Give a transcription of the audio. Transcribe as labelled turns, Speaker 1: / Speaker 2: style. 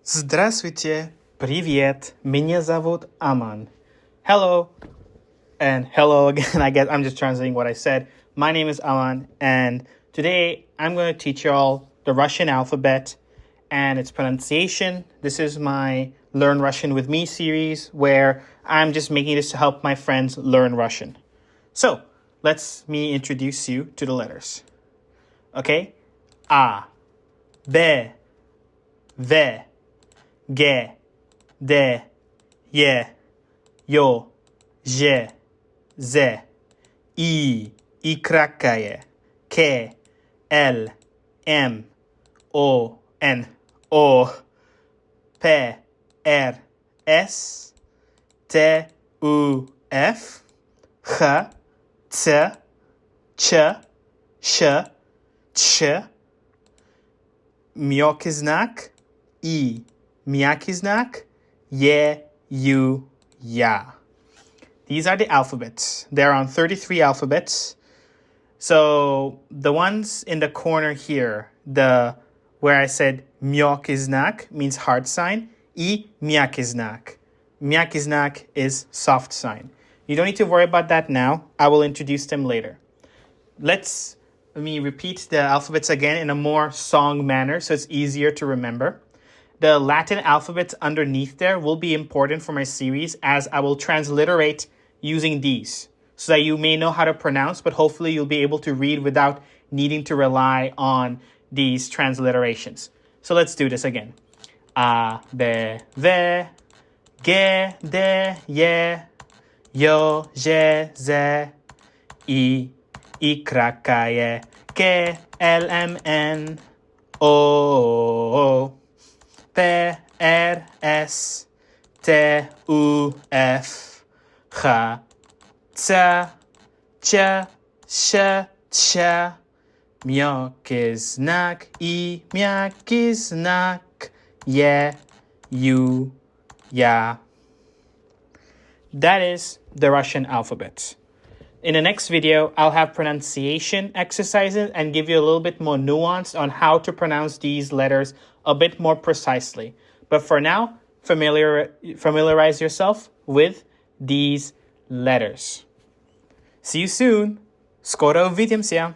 Speaker 1: Здравствуйте, привет, меня зовут Amman. Hello, and hello again, I guess I'm just translating what I said. My name is Amman, and today I'm going to teach you all the Russian alphabet and its pronunciation. This is my Learn Russian with Me series where I'm just making this to help my friends learn Russian. So, let me introduce you to the letters. Okay? A, B, V, G, D, Y, Yo, J, Z, I кракая, K, L, M, O, N, O, P, R, S, T, U, F, H, C, Ch, Ш, Ч, мягкий знак, И, мягкий знак, Е, Ю, Я. These are the alphabets. There are 33 alphabets. So the ones in the corner here, where I said mягкий знак means hard sign, и мягкий знак. Мягкий знак is soft sign. You don't need to worry about that now. I will introduce them later. Let me repeat the alphabets again in a more song manner so it's easier to remember. The Latin alphabets underneath there will be important for my series as I will transliterate using these so that you may know how to pronounce, but hopefully you'll be able to read without needing to rely on these transliterations. So let's do this again. A, B, V, G, D, Y, Yo, J, Z, I кракая, K, L, M, N, O, P, R, S, T, U, F, H, C, Ch, Sh, Ch, мягкий знак, И мягкий знак, Е, Ю, Я. That is the Russian alphabet. In the next video, I'll have pronunciation exercises and give you a little bit more nuance on how to pronounce these letters a bit more precisely. But for now, familiarize yourself with these letters. See you soon. Skoro увидимся.